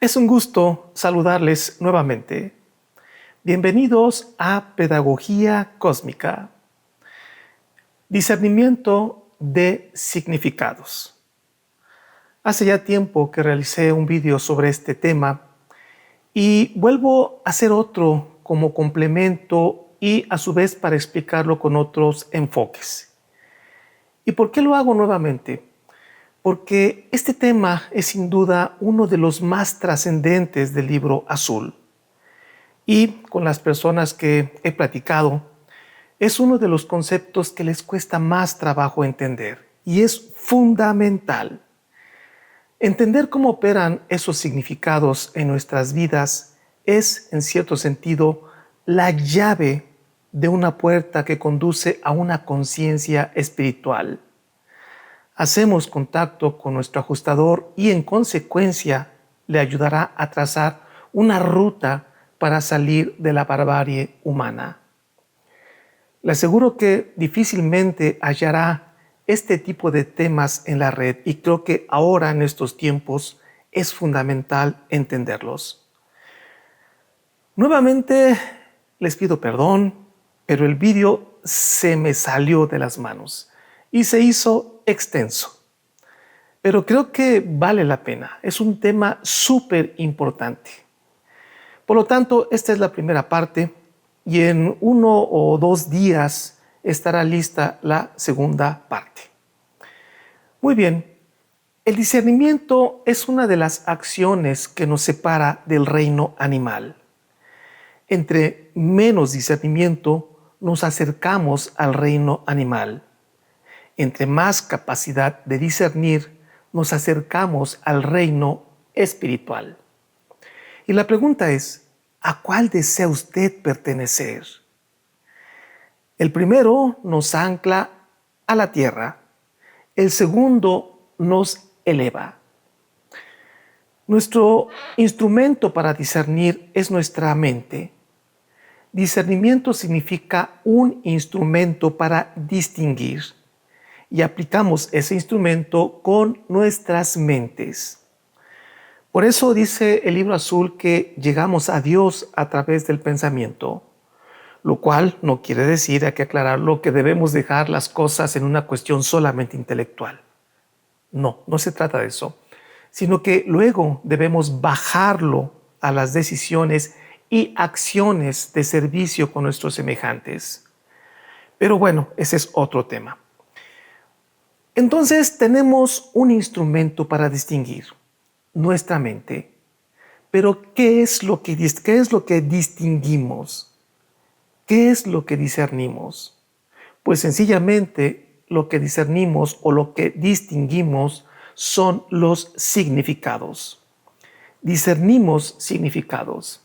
Es un gusto saludarles nuevamente. Bienvenidos a Pedagogía Cósmica, discernimiento de significados. Hace ya tiempo que realicé un vídeo sobre este tema y vuelvo a hacer otro como complemento y a su vez para explicarlo con otros enfoques. ¿Y por qué lo hago nuevamente? Porque este tema es sin duda uno de los más trascendentes del Libro Azul. Y con las personas que he platicado, es uno de los conceptos que les cuesta más trabajo entender y es fundamental. Entender cómo operan esos significados en nuestras vidas es, en cierto sentido, la llave de una puerta que conduce a una conciencia espiritual. Hacemos contacto con nuestro ajustador y en consecuencia le ayudará a trazar una ruta para salir de la barbarie humana. Le aseguro que difícilmente hallará este tipo de temas en la red y creo que ahora en estos tiempos es fundamental entenderlos. Nuevamente les pido perdón, pero el vídeo se me salió de las manos y se hizo extenso. Pero creo que vale la pena, es un tema súper importante. Por lo tanto, esta es la primera parte y en 1 o 2 días estará lista la segunda parte. Muy bien, el discernimiento es una de las acciones que nos separa del reino animal. Entre menos discernimiento nos acercamos al reino animal. Entre más capacidad de discernir nos acercamos al reino espiritual. Y la pregunta es, ¿a cuál desea usted pertenecer? El primero nos ancla a la tierra, el segundo nos eleva. Nuestro instrumento para discernir es nuestra mente. Discernimiento significa un instrumento para distinguir y aplicamos ese instrumento con nuestras mentes. Por eso dice el Libro Azul que llegamos a Dios a través del pensamiento, lo cual no quiere decir, hay que aclararlo, que debemos dejar las cosas en una cuestión solamente intelectual. No, no se trata de eso, sino que luego debemos bajarlo a las decisiones y acciones de servicio con nuestros semejantes. Pero bueno, ese es otro tema. Entonces tenemos un instrumento para distinguir, nuestra mente. Pero ¿qué es lo que distinguimos? ¿Qué es lo que discernimos? Pues sencillamente lo que discernimos o lo que distinguimos son los significados. Discernimos significados.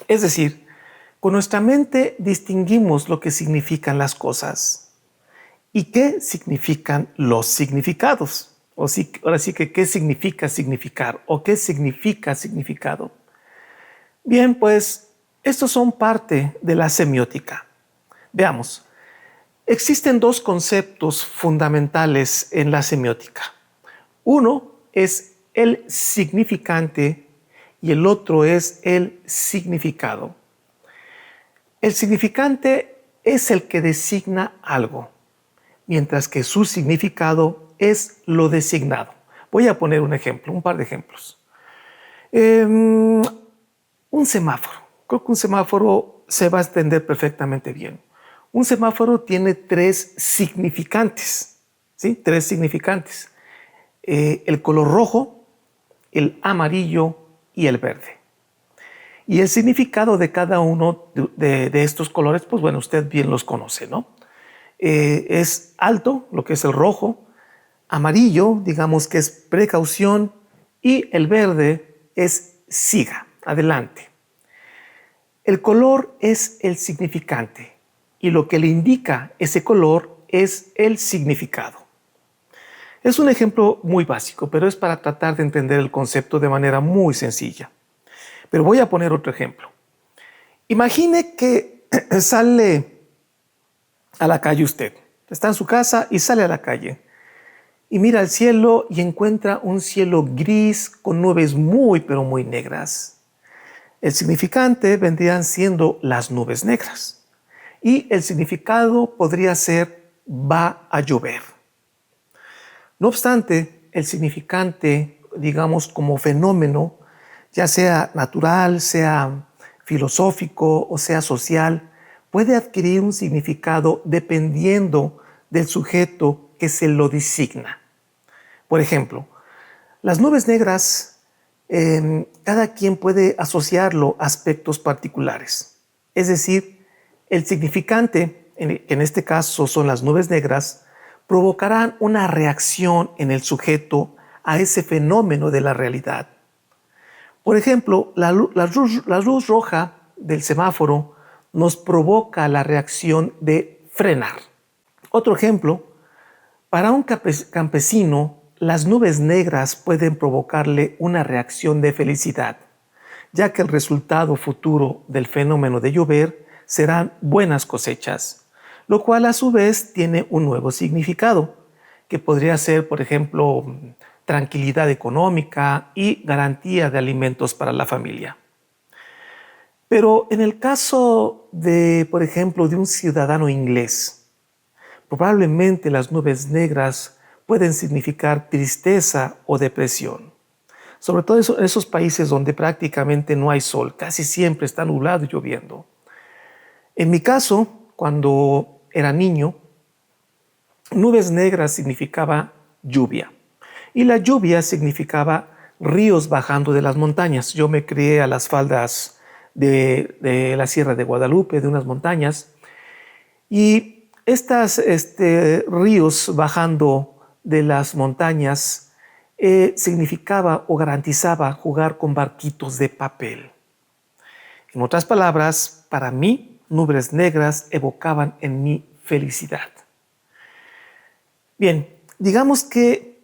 Es decir, con nuestra mente distinguimos lo que significan las cosas. ¿Y qué significan los significados? Ahora sí que, ¿qué significa significar? ¿O qué significa significado? Bien, pues, estos son parte de la semiótica. Veamos, existen 2 conceptos fundamentales en la semiótica. Uno es el significante y el otro es el significado. El significante es el que designa algo, mientras que su significado es lo designado. Voy a poner un ejemplo, un par de ejemplos. Un semáforo. Creo que un semáforo se va a entender perfectamente bien. Un semáforo tiene 3 significantes, ¿sí? 3 significantes. El color rojo, el amarillo y el verde. Y el significado de cada uno de estos colores, pues bueno, usted bien los conoce, ¿no? Es alto, lo que es el rojo, amarillo, digamos que es precaución, y el verde es siga, adelante. El color es el significante y lo que le indica ese color es el significado. Es un ejemplo muy básico, pero es para tratar de entender el concepto de manera muy sencilla. Pero voy a poner otro ejemplo. Imagine que sale a la calle usted. Está en su casa y sale a la calle. y mira al cielo y encuentra un cielo gris con nubes muy pero muy negras. El significante vendrían siendo las nubes negras y el significado podría ser va a llover. No obstante, el significante, digamos como fenómeno, ya sea natural, sea filosófico o sea social, puede adquirir un significado dependiendo del sujeto que se lo designa. Por ejemplo, las nubes negras, cada quien puede asociarlo a aspectos particulares. Es decir, el significante, que en este caso son las nubes negras, provocarán una reacción en el sujeto a ese fenómeno de la realidad. Por ejemplo, la luz roja del semáforo nos provoca la reacción de frenar. Otro ejemplo, para un campesino, las nubes negras pueden provocarle una reacción de felicidad, ya que el resultado futuro del fenómeno de llover serán buenas cosechas, lo cual a su vez tiene un nuevo significado, que podría ser, por ejemplo, tranquilidad económica y garantía de alimentos para la familia. Pero en el caso de, por ejemplo, de un ciudadano inglés, probablemente las nubes negras pueden significar tristeza o depresión. Sobre todo en esos países donde prácticamente no hay sol, casi siempre está nublado y lloviendo. En mi caso, cuando era niño, nubes negras significaba lluvia y la lluvia significaba ríos bajando de las montañas. Yo me crié a las faldas de la Sierra de Guadalupe, de unas montañas, y estos ríos bajando de las montañas significaba o garantizaba jugar con barquitos de papel. En otras palabras, para mí, nubes negras evocaban en mí felicidad. Bien, digamos que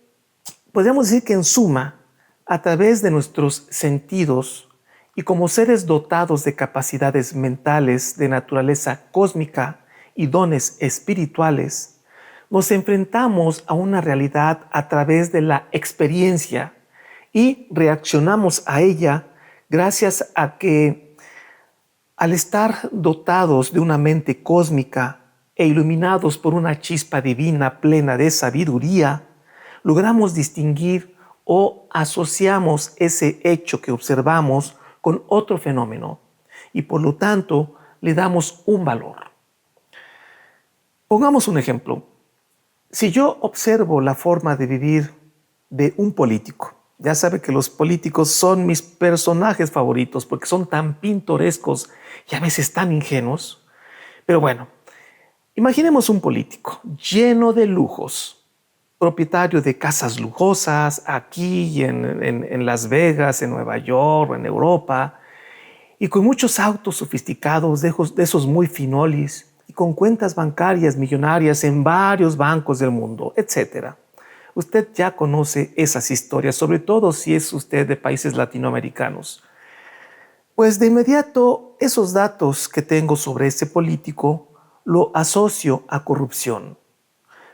podríamos decir que en suma, a través de nuestros sentidos y como seres dotados de capacidades mentales de naturaleza cósmica y dones espirituales, nos enfrentamos a una realidad a través de la experiencia y reaccionamos a ella gracias a que, al estar dotados de una mente cósmica e iluminados por una chispa divina plena de sabiduría, logramos distinguir o asociamos ese hecho que observamos con otro fenómeno y por lo tanto le damos un valor. Pongamos un ejemplo. Si yo observo la forma de vivir de un político, ya sabe que los políticos son mis personajes favoritos porque son tan pintorescos y a veces tan ingenuos, pero bueno, imaginemos un político lleno de lujos, propietario de casas lujosas aquí en Las Vegas, en Nueva York o en Europa, y con muchos autos sofisticados de esos muy finolis, y con cuentas bancarias millonarias en varios bancos del mundo, etc. Usted ya conoce esas historias, sobre todo si es usted de países latinoamericanos. Pues de inmediato esos datos que tengo sobre ese político lo asocio a corrupción,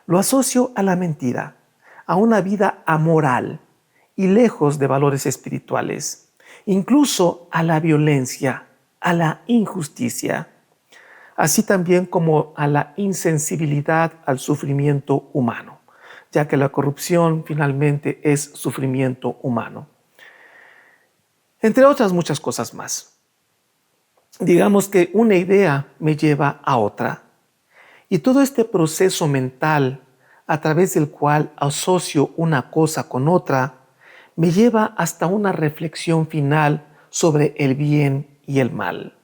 lo asocio a la mentira, a una vida amoral y lejos de valores espirituales, incluso a la violencia, a la injusticia, así también como a la insensibilidad al sufrimiento humano, ya que la corrupción finalmente es sufrimiento humano. Entre otras muchas cosas más. Digamos que una idea me lleva a otra, y todo este proceso mental a través del cual asocio una cosa con otra, me lleva hasta una reflexión final sobre el bien y el mal.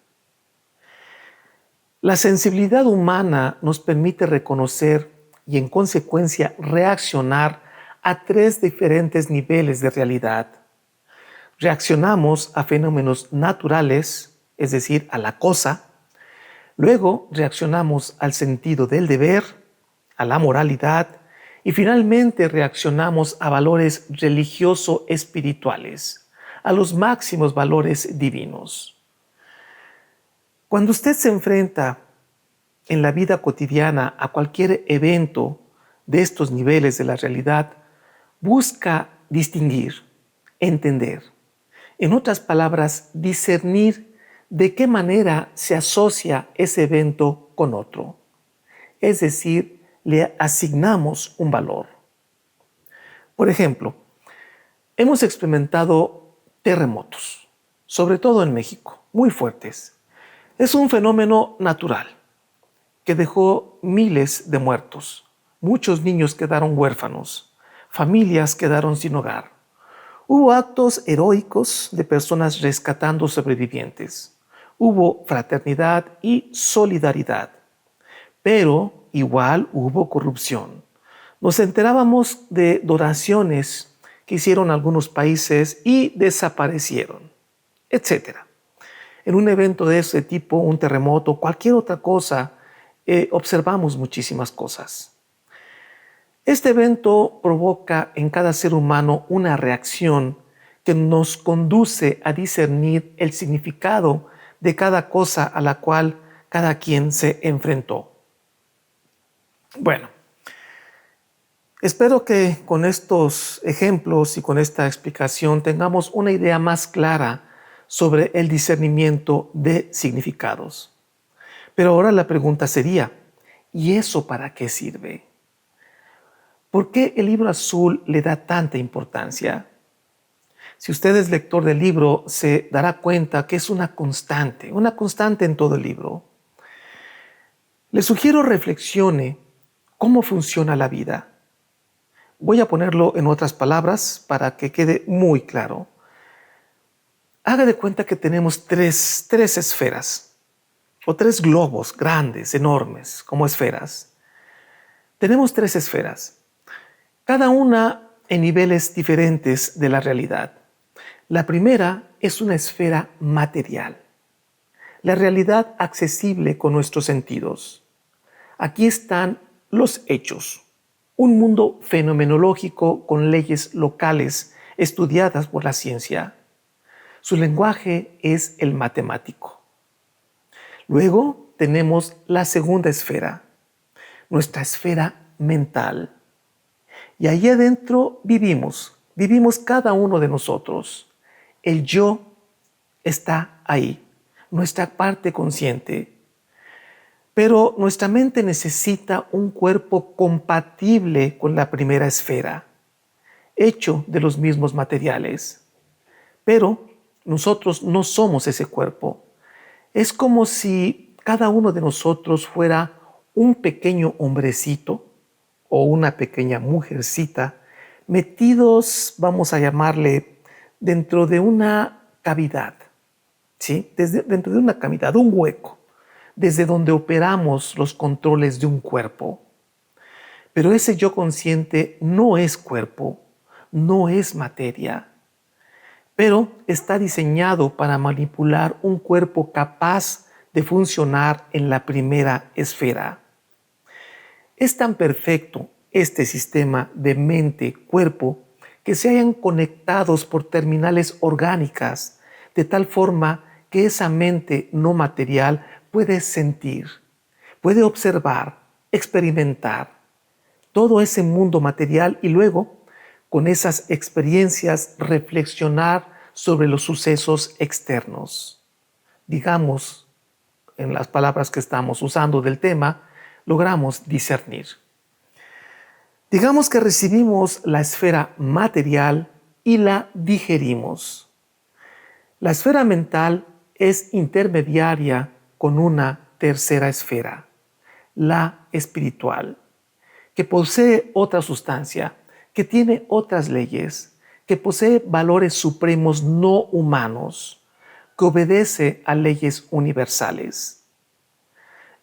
La sensibilidad humana nos permite reconocer y en consecuencia reaccionar a tres diferentes niveles de realidad. Reaccionamos a fenómenos naturales, es decir, a la cosa. Luego reaccionamos al sentido del deber, a la moralidad y finalmente reaccionamos a valores religioso-espirituales, a los máximos valores divinos. Cuando usted se enfrenta en la vida cotidiana a cualquier evento, de estos niveles de la realidad busca distinguir, entender. En otras palabras, discernir de qué manera se asocia ese evento con otro. Es decir, le asignamos un valor. Por ejemplo, hemos experimentado terremotos, sobre todo en México, muy fuertes. Es un fenómeno natural que dejó miles de muertos. Muchos niños quedaron huérfanos, familias quedaron sin hogar. Hubo actos heroicos de personas rescatando sobrevivientes. Hubo fraternidad y solidaridad. Pero igual hubo corrupción. Nos enterábamos de donaciones que hicieron algunos países y desaparecieron, etcétera. En un evento de ese tipo, un terremoto, cualquier otra cosa, observamos muchísimas cosas. Este evento provoca en cada ser humano una reacción que nos conduce a discernir el significado de cada cosa a la cual cada quien se enfrentó. Bueno, espero que con estos ejemplos y con esta explicación tengamos una idea más clara sobre el discernimiento de significados. Pero ahora la pregunta sería, ¿y eso para qué sirve? ¿Por qué el libro azul le da tanta importancia? Si usted es lector del libro, se dará cuenta que es una constante en todo el libro. Le sugiero reflexione cómo funciona la vida. Voy a ponerlo en otras palabras para que quede muy claro. Haga de cuenta que tenemos tres esferas, o tres globos grandes, enormes, como esferas. Tenemos tres esferas, cada una en niveles diferentes de la realidad. La primera es una esfera material, la realidad accesible con nuestros sentidos. Aquí están los hechos, un mundo fenomenológico con leyes locales estudiadas por la ciencia. Su lenguaje es el matemático. Luego tenemos la segunda esfera, nuestra esfera mental. Y ahí adentro vivimos cada uno de nosotros. El yo está ahí, nuestra parte consciente. Pero nuestra mente necesita un cuerpo compatible con la primera esfera, hecho de los mismos materiales. Pero nosotros no somos ese cuerpo. Es como si cada uno de nosotros fuera un pequeño hombrecito o una pequeña mujercita metidos, vamos a llamarle, dentro de una cavidad, ¿sí? Dentro de una cavidad, un hueco, desde donde operamos los controles de un cuerpo. Pero ese yo consciente no es cuerpo, no es materia, pero está diseñado para manipular un cuerpo capaz de funcionar en la primera esfera. Es tan perfecto este sistema de mente-cuerpo que se hayan conectados por terminales orgánicas, de tal forma que esa mente no material puede sentir, puede observar, experimentar todo ese mundo material y luego, con esas experiencias, reflexionar sobre los sucesos externos. Digamos, en las palabras que estamos usando del tema, logramos discernir. Digamos que recibimos la esfera material y la digerimos. La esfera mental es intermediaria con una tercera esfera, la espiritual, que posee otra sustancia, que tiene otras leyes, que posee valores supremos no humanos, que obedece a leyes universales.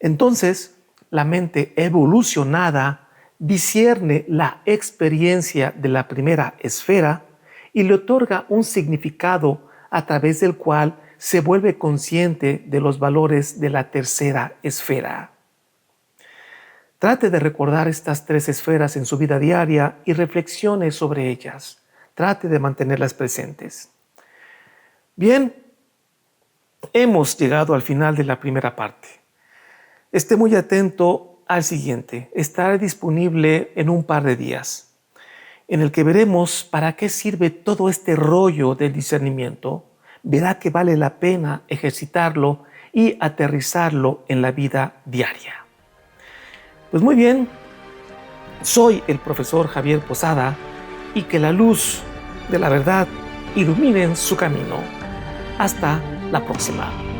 Entonces, la mente evolucionada discierne la experiencia de la primera esfera y le otorga un significado a través del cual se vuelve consciente de los valores de la tercera esfera. Trate de recordar estas tres esferas en su vida diaria y reflexione sobre ellas. Trate de mantenerlas presentes. Bien, hemos llegado al final de la primera parte. Esté muy atento al siguiente. Estará disponible en un par de días, en el que veremos para qué sirve todo este rollo del discernimiento. Verá que vale la pena ejercitarlo y aterrizarlo en la vida diaria. Pues muy bien, soy el profesor Javier Posada y que la luz de la verdad ilumine su camino. Hasta la próxima.